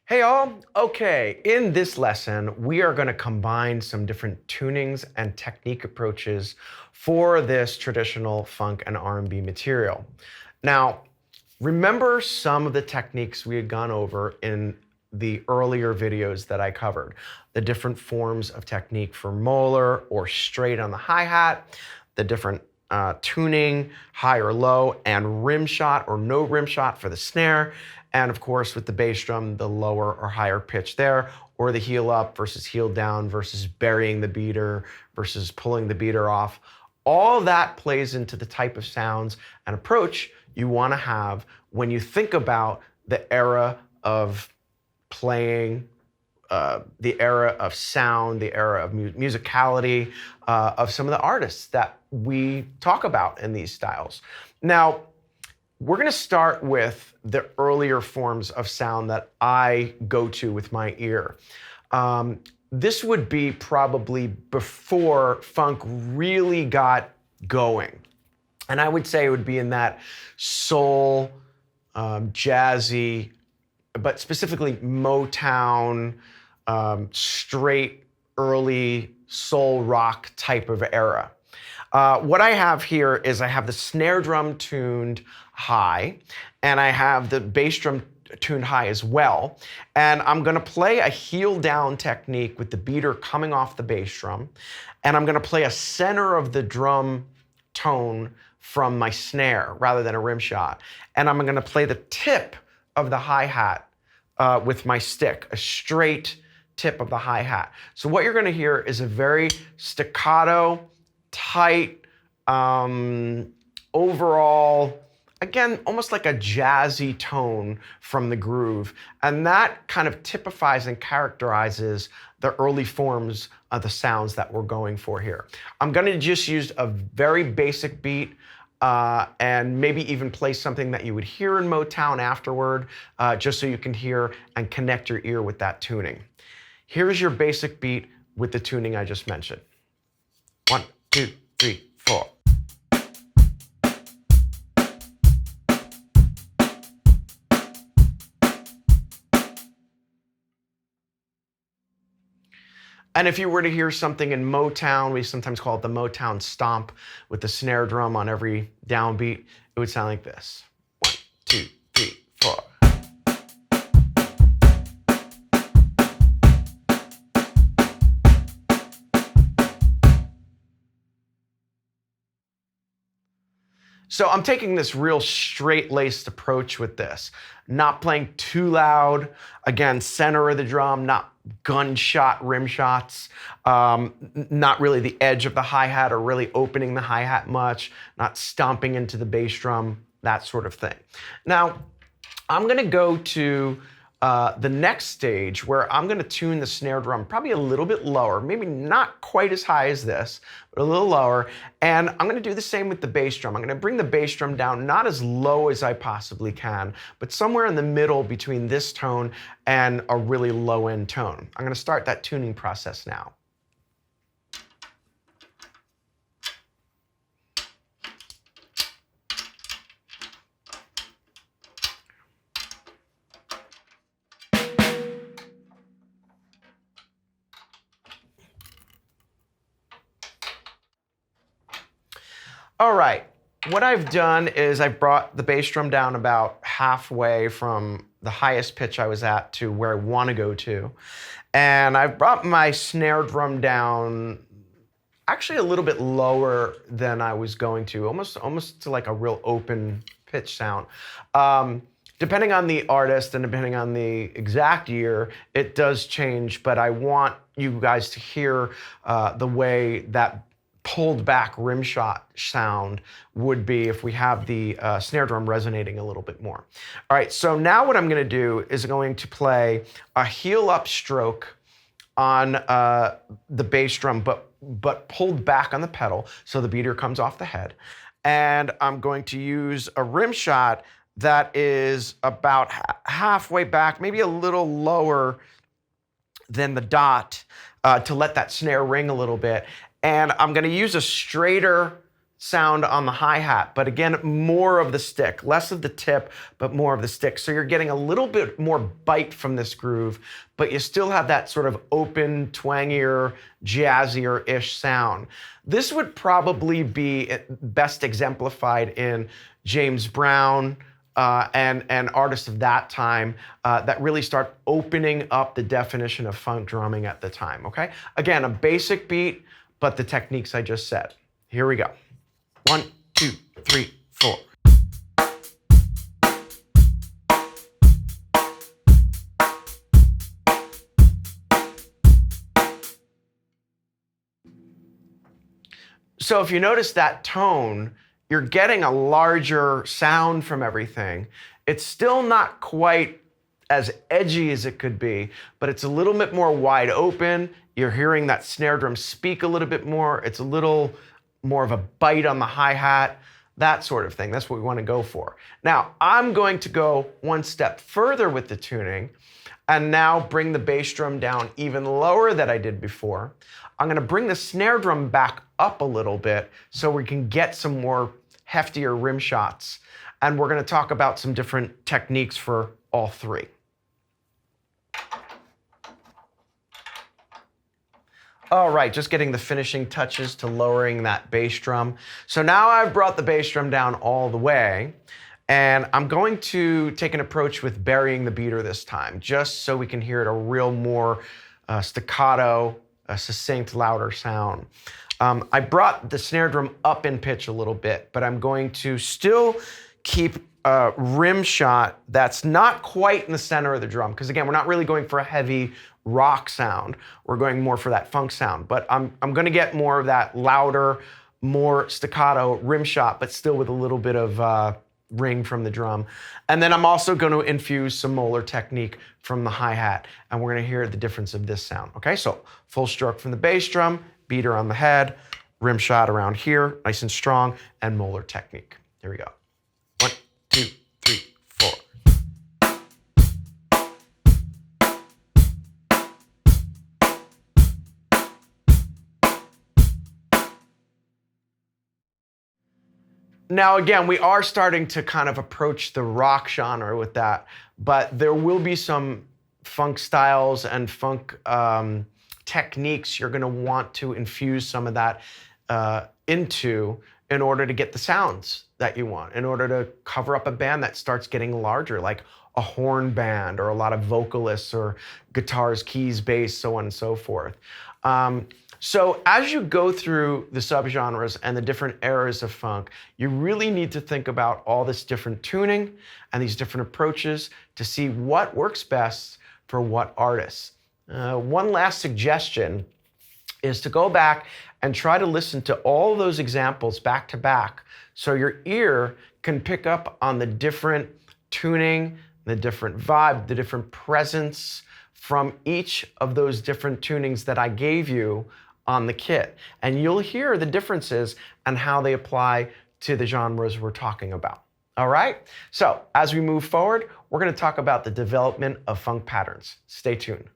Hey all, okay, in this lesson, we are gonna combine some different tunings and technique approaches for this traditional funk and R&B material. Now, remember some of the techniques we had gone over in the earlier videos that I covered, the different forms of technique for molar or straight on the hi-hat, the different tuning, high or low, and rim shot or no rim shot for the snare. And of course, with the bass drum, the lower or higher pitch there, or the heel up versus heel down versus burying the beater versus pulling the beater off. All that plays into the type of sounds and approach you want to have when you think about the era of playing, the era of sound, the era of musicality of some of the artists that we talk about in these styles. Now, we're going to start with the earlier forms of sound that I go to with my ear. This would be probably before funk really got going. And I would say it would be in that soul, jazzy, but specifically Motown, straight early soul rock type of era. What I have here is I have the snare drum tuned high, and I have the bass drum tuned high as well. And I'm gonna play a heel down technique with the beater coming off the bass drum, and I'm gonna play a center of the drum tone from my snare rather than a rim shot. And I'm gonna play the tip of the hi-hat with my stick, a straight tip of the hi-hat. So what you're gonna hear is a very staccato, tight, overall, again, almost like a jazzy tone from the groove. And that kind of typifies and characterizes the early forms of the sounds that we're going for here. I'm gonna just use a very basic beat and maybe even play something that you would hear in Motown afterward, just so you can hear and connect your ear with that tuning. Here's your basic beat with the tuning I just mentioned. 1, 2, 3, 4. And if you were to hear something in Motown, we sometimes call it the Motown stomp with the snare drum on every downbeat, it would sound like this. 1, 2, 3, 4. So I'm taking this real straight-laced approach with this, not playing too loud, again, center of the drum, not gunshot rim shots, not really the edge of the hi-hat or really opening the hi-hat much, not stomping into the bass drum, that sort of thing. Now, I'm gonna go to the next stage where I'm gonna tune the snare drum probably a little bit lower, maybe not quite as high as this, but a little lower. And I'm gonna do the same with the bass drum. I'm gonna bring the bass drum down, not as low as I possibly can, but somewhere in the middle between this tone and a really low end tone. I'm gonna start that tuning process now. All right, what I've done is I've brought the bass drum down about halfway from the highest pitch I was at to where I want to go to. And I've brought my snare drum down actually a little bit lower than I was going to, almost to like a real open pitch sound. Depending on the artist and depending on the exact year, it does change, but I want you guys to hear the way that pulled back rim shot sound would be if we have the snare drum resonating a little bit more. All right, so now what I'm gonna do is going to play a heel up stroke on the bass drum, but pulled back on the pedal so the beater comes off the head. And I'm going to use a rim shot that is about halfway back, maybe a little lower than the dot to let that snare ring a little bit. And I'm gonna use a straighter sound on the hi-hat, but again, more of the stick, less of the tip, but more of the stick. So you're getting a little bit more bite from this groove, but you still have that sort of open, twangier, jazzier-ish sound. This would probably be best exemplified in James Brown, and artists of that time that really start opening up the definition of funk drumming at the time, okay? Again, a basic beat, but the techniques I just said. Here we go. 1, 2, 3, 4. So if you notice that tone, you're getting a larger sound from everything. It's still not quite as edgy as it could be, but it's a little bit more wide open. You're hearing that snare drum speak a little bit more. It's a little more of a bite on the hi-hat, that sort of thing. That's what we want to go for. Now, I'm going to go one step further with the tuning and now bring the bass drum down even lower than I did before. I'm going to bring the snare drum back up a little bit so we can get some more heftier rim shots. And we're going to talk about some different techniques for all three. All right, just getting the finishing touches to lowering that bass drum. So now I've brought the bass drum down all the way, and I'm going to take an approach with burying the beater this time, just so we can hear it a real more staccato, succinct, louder sound. I brought the snare drum up in pitch a little bit, but I'm going to still keep a rim shot that's not quite in the center of the drum, because again, we're not really going for a heavy rock sound. We're going more for that funk sound, but I'm going to get more of that louder, more staccato rim shot, but still with a little bit of ring from the drum. And then I'm also going to infuse some molar technique from the hi-hat, and we're going to hear the difference of this sound. Okay, so full stroke from the bass drum, beater on the head, rim shot around here, nice and strong, and molar technique. Here we go. 1, 2, 3, 4. Now, again, we are starting to kind of approach the rock genre with that, but there will be some funk styles and funk techniques you're going to want to infuse some of that into in order to get the sounds that you want, in order to cover up a band that starts getting larger, like a horn band or a lot of vocalists or guitars, keys, bass, so on and so forth. So as you go through the subgenres and the different eras of funk, you really need to think about all this different tuning and these different approaches to see what works best for what artists. One last suggestion is to go back and try to listen to all those examples back to back so your ear can pick up on the different tuning, the different vibe, the different presence from each of those different tunings that I gave you on the kit. And you'll hear the differences and how they apply to the genres we're talking about. All right? So as we move forward, we're going to talk about the development of funk patterns. Stay tuned.